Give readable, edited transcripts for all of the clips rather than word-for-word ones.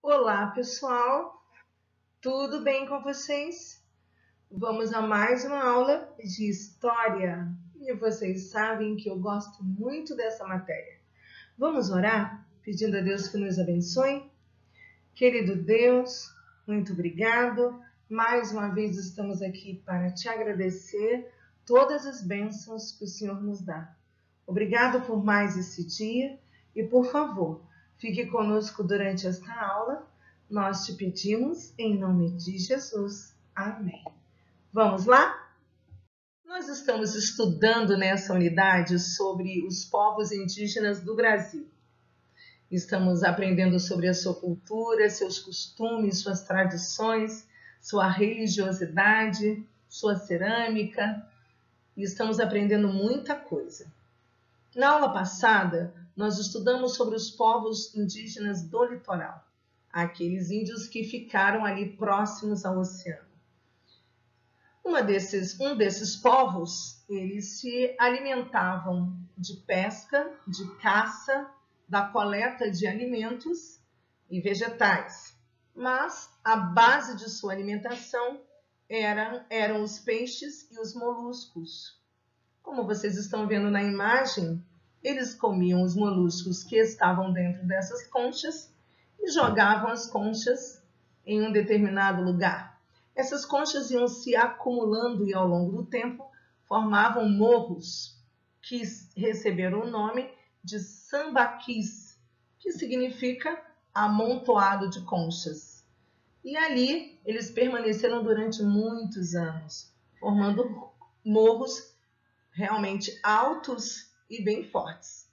Olá, pessoal! Tudo bem com vocês? Vamos a mais uma aula de história. E vocês sabem que eu gosto muito dessa matéria. Vamos orar, pedindo a Deus que nos abençoe? Querido Deus, muito obrigado. Mais uma vez estamos aqui para te agradecer todas as bênçãos que o Senhor nos dá. Obrigado por mais esse dia e, por favor, fique conosco durante esta aula. Nós te pedimos em nome de Jesus. Amém. Vamos lá? Nós estamos estudando nessa unidade sobre os povos indígenas do Brasil. Estamos aprendendo sobre a sua cultura, seus costumes, suas tradições, sua religiosidade, sua cerâmica. E estamos aprendendo muita coisa. Na aula passada, nós estudamos sobre os povos indígenas do litoral, aqueles índios que ficaram ali próximos ao oceano. Um desses povos, eles se alimentavam de pesca, de caça, da coleta de alimentos e vegetais. Mas a base de sua alimentação eram os peixes e os moluscos. Como vocês estão vendo na imagem, eles comiam os moluscos que estavam dentro dessas conchas e jogavam as conchas em um determinado lugar. Essas conchas iam se acumulando e ao longo do tempo formavam morros que receberam o nome de sambaquis, que significa amontoado de conchas. E ali eles permaneceram durante muitos anos, formando morros realmente altos e bem fortes.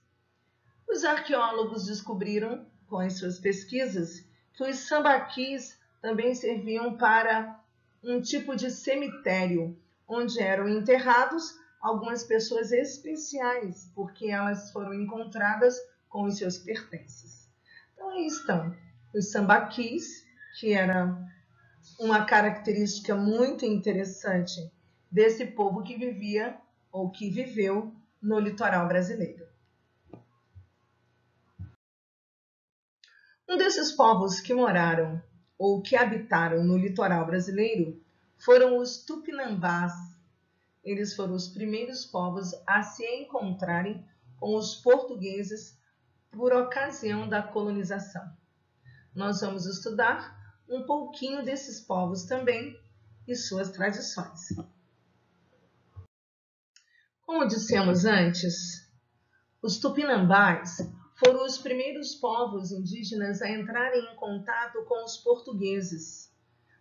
Os arqueólogos descobriram, com as suas pesquisas, que os sambaquis também serviam para um tipo de cemitério, onde eram enterrados algumas pessoas especiais, porque elas foram encontradas com os seus pertences. Então aí estão os sambaquis, que era uma característica muito interessante desse povo que vivia ou que viveu no litoral brasileiro. Um desses povos que moraram ou que habitaram no litoral brasileiro foram os tupinambás. Eles foram os primeiros povos a se encontrarem com os portugueses por ocasião da colonização. Nós vamos estudar um pouquinho desses povos também e suas tradições. Como dissemos antes, os tupinambás foram os primeiros povos indígenas a entrarem em contato com os portugueses,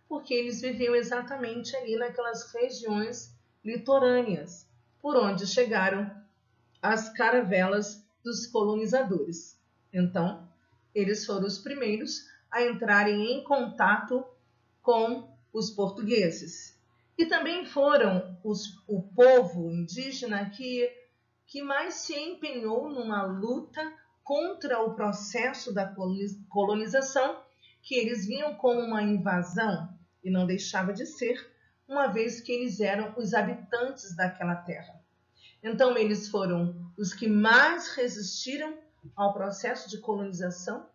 porque eles viviam exatamente ali naquelas regiões litorâneas, por onde chegaram as caravelas dos colonizadores. Então, eles foram os primeiros a entrarem em contato com os portugueses. E também foram o povo indígena que mais se empenhou numa luta contra o processo da colonização, que eles viam como uma invasão, e não deixava de ser, uma vez que eles eram os habitantes daquela terra. Então, eles foram os que mais resistiram ao processo de colonização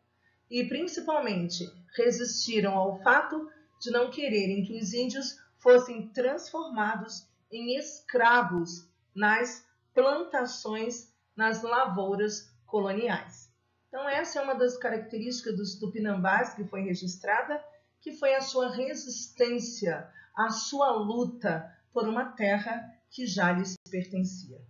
e, principalmente, resistiram ao fato de não quererem que os índios fossem transformados em escravos nas plantações, nas lavouras coloniais. Então, essa é uma das características dos tupinambás que foi registrada, que foi a sua resistência, a sua luta por uma terra que já lhes pertencia.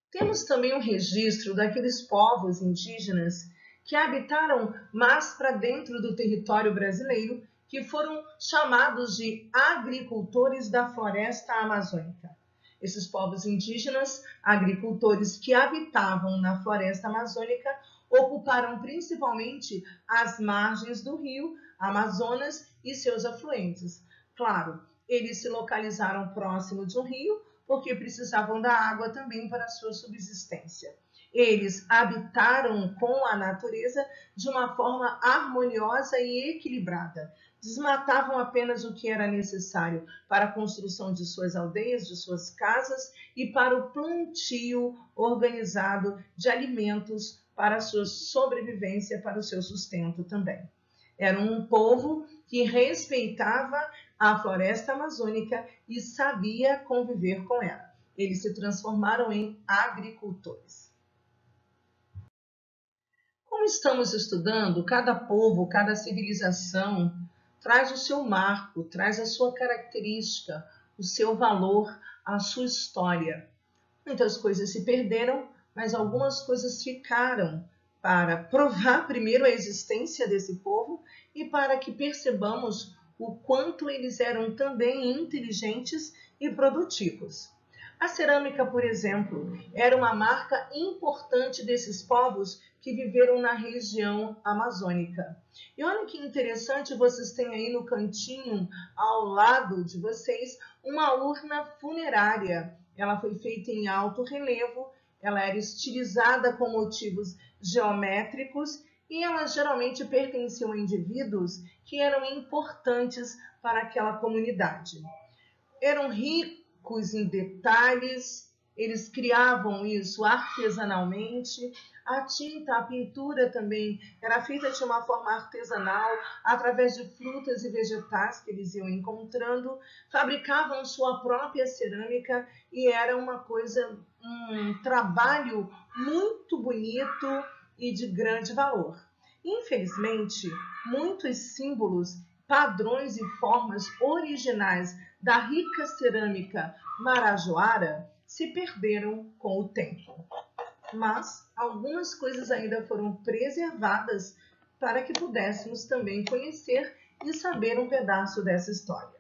Temos também um registro daqueles povos indígenas que habitaram mais para dentro do território brasileiro, que foram chamados de agricultores da floresta amazônica. Esses povos indígenas, agricultores que habitavam na floresta amazônica, ocuparam principalmente as margens do rio Amazonas e seus afluentes. Claro, eles se localizaram próximo de um rio, porque precisavam da água também para a sua subsistência. Eles habitaram com a natureza de uma forma harmoniosa e equilibrada. Desmatavam apenas o que era necessário para a construção de suas aldeias, de suas casas e para o plantio organizado de alimentos para a sua sobrevivência, para o seu sustento também. Era um povo que respeitava a floresta amazônica e sabia conviver com ela. Eles se transformaram em agricultores. Como estamos estudando, cada povo, cada civilização traz o seu marco, traz a sua característica, o seu valor, a sua história. Muitas coisas se perderam, mas algumas coisas ficaram para provar primeiro a existência desse povo e para que percebamos o quanto eles eram também inteligentes e produtivos. A cerâmica, por exemplo, era uma marca importante desses povos que viveram na região amazônica. E olha que interessante, vocês têm aí no cantinho, ao lado de vocês, uma urna funerária. Ela foi feita em alto relevo, ela era estilizada com motivos geométricos e elas geralmente pertenciam a indivíduos que eram importantes para aquela comunidade. Eram ricos em detalhes, eles criavam isso artesanalmente. A tinta, a pintura também era feita de uma forma artesanal, através de frutas e vegetais que eles iam encontrando, fabricavam sua própria cerâmica e era uma coisa, um trabalho muito bonito e de grande valor. Infelizmente, muitos símbolos, padrões e formas originais da rica cerâmica marajoara se perderam com o tempo. Mas algumas coisas ainda foram preservadas para que pudéssemos também conhecer e saber um pedaço dessa história.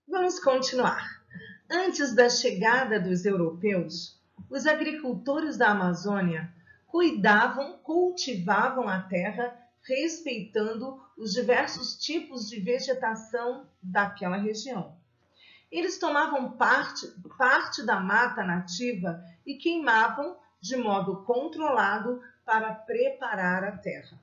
Vamos continuar. Antes da chegada dos europeus, os agricultores da Amazônia cuidavam, cultivavam a terra, respeitando os diversos tipos de vegetação daquela região. Eles tomavam parte da mata nativa e queimavam de modo controlado para preparar a terra.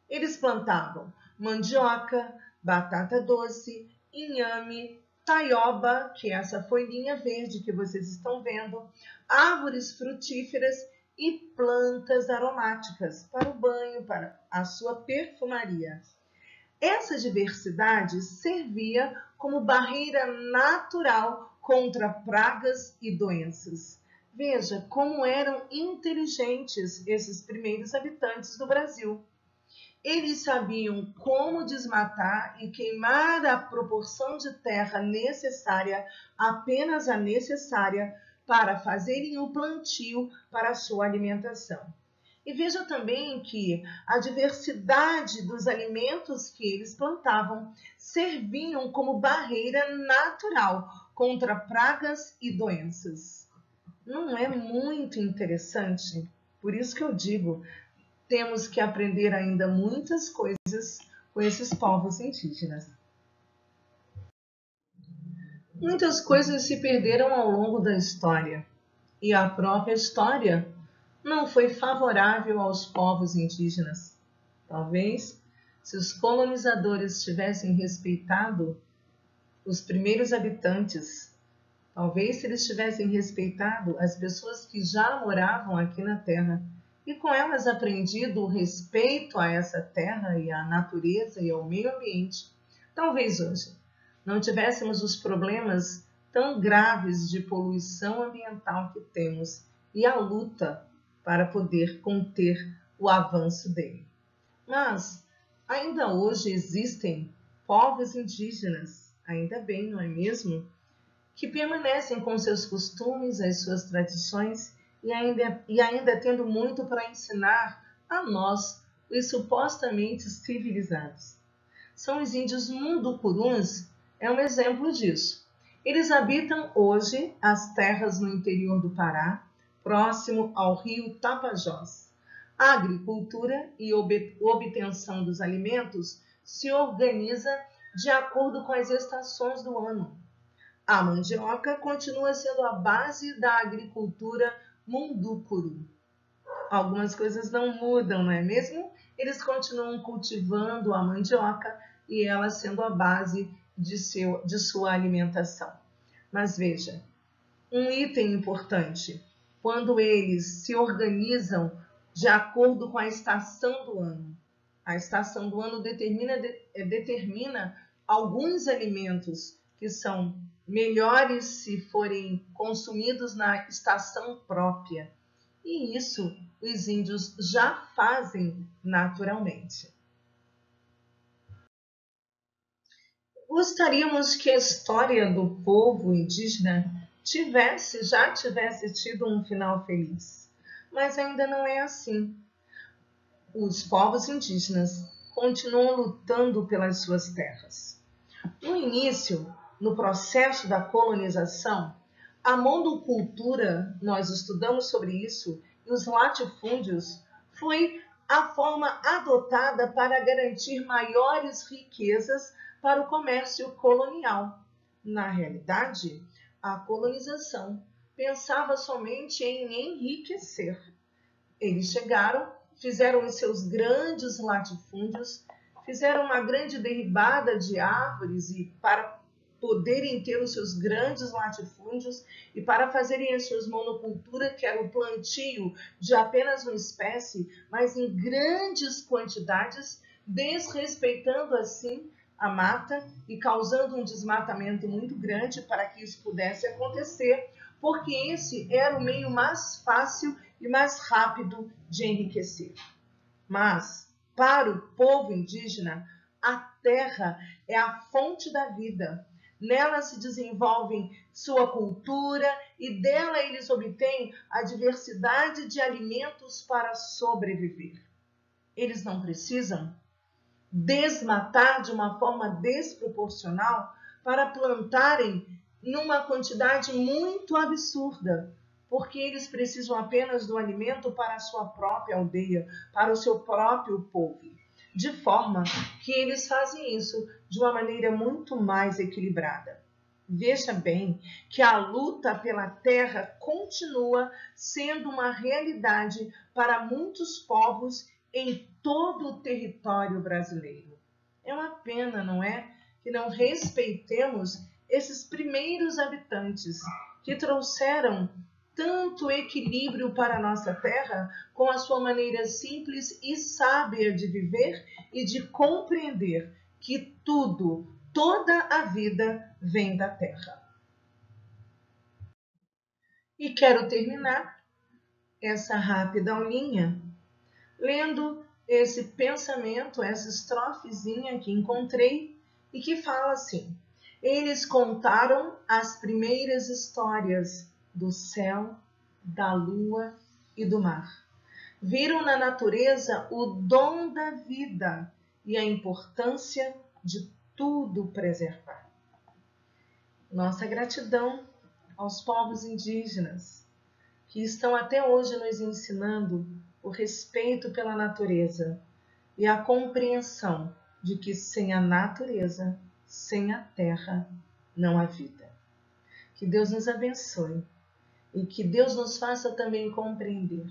Eles plantavam mandioca, batata doce, inhame, taioba, que é essa folhinha verde que vocês estão vendo, árvores frutíferas e plantas aromáticas para o banho, para a sua perfumaria. Essa diversidade servia como barreira natural contra pragas e doenças. Veja como eram inteligentes esses primeiros habitantes do Brasil. Eles sabiam como desmatar e queimar a proporção de terra necessária, apenas a necessária, para fazerem o plantio para a sua alimentação. E veja também que a diversidade dos alimentos que eles plantavam serviam como barreira natural contra pragas e doenças. Não é muito interessante? Por isso que eu digo, temos que aprender ainda muitas coisas com esses povos indígenas. Muitas coisas se perderam ao longo da história, e a própria história não foi favorável aos povos indígenas. Talvez, se os colonizadores tivessem respeitado os primeiros habitantes, talvez se eles tivessem respeitado as pessoas que já moravam aqui na Terra e com elas aprendido o respeito a essa terra e à natureza e ao meio ambiente, talvez hoje não tivéssemos os problemas tão graves de poluição ambiental que temos e a luta para poder conter o avanço dele. Mas ainda hoje existem povos indígenas, ainda bem, não é mesmo? Que permanecem com seus costumes, as suas tradições e ainda tendo muito para ensinar a nós, os supostamente civilizados. São os índios munducuruns, é um exemplo disso. Eles habitam hoje as terras no interior do Pará, próximo ao rio Tapajós. A agricultura e obtenção dos alimentos se organiza de acordo com as estações do ano. A mandioca continua sendo a base da agricultura munducuru. Algumas coisas não mudam, não é mesmo? Eles continuam cultivando a mandioca e ela sendo a base de sua alimentação. Mas veja, um item importante. quando eles se organizam de acordo com a estação do ano. A estação do ano determina alguns alimentos que são melhores se forem consumidos na estação própria. E isso os índios já fazem naturalmente. Gostaríamos que a história do povo indígena já tivesse tido um final feliz, mas ainda não é assim. Os povos indígenas continuam lutando pelas suas terras. No início, no processo da colonização, a monocultura, nós estudamos sobre isso, e os latifúndios, foi a forma adotada para garantir maiores riquezas para o comércio colonial. Na realidade, a colonização pensava somente em enriquecer. Eles chegaram, fizeram os seus grandes latifúndios, fizeram uma grande derribada de árvores e para poderem ter os seus grandes latifúndios e para fazerem as suas monoculturas, que era o plantio de apenas uma espécie, mas em grandes quantidades, desrespeitando assim a mata e causando um desmatamento muito grande para que isso pudesse acontecer, porque esse era o meio mais fácil e mais rápido de enriquecer. Mas, para o povo indígena, a terra é a fonte da vida. Nela se desenvolvem sua cultura e dela eles obtêm a diversidade de alimentos para sobreviver. Eles não precisam desmatar de uma forma desproporcional para plantarem numa quantidade muito absurda, porque eles precisam apenas do alimento para a sua própria aldeia, para o seu próprio povo, de forma que eles fazem isso de uma maneira muito mais equilibrada. Veja bem que a luta pela terra continua sendo uma realidade para muitos povos em todo o território brasileiro. É uma pena, não é, que não respeitemos esses primeiros habitantes que trouxeram tanto equilíbrio para a nossa terra com a sua maneira simples e sábia de viver e de compreender que tudo, toda a vida vem da terra. E quero terminar essa rápida aulinha lendo esse pensamento, essa estrofezinha que encontrei e que fala assim: eles contaram as primeiras histórias do céu, da lua e do mar. Viram na natureza o dom da vida e a importância de tudo preservar. Nossa gratidão aos povos indígenas que estão até hoje nos ensinando o respeito pela natureza e a compreensão de que sem a natureza, sem a terra, não há vida. Que Deus nos abençoe e que Deus nos faça também compreender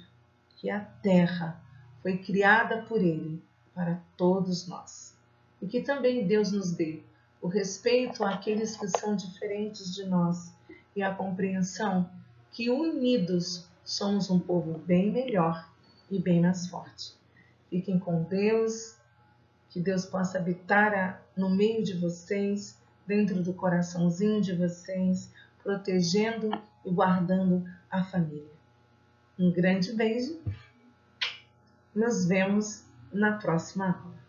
que a terra foi criada por Ele para todos nós. E que também Deus nos dê o respeito àqueles que são diferentes de nós e a compreensão que unidos somos um povo bem melhor e bem mais forte. Fiquem com Deus, que Deus possa habitar no meio de vocês, dentro do coraçãozinho de vocês, protegendo e guardando a família. Um grande beijo, nos vemos na próxima aula.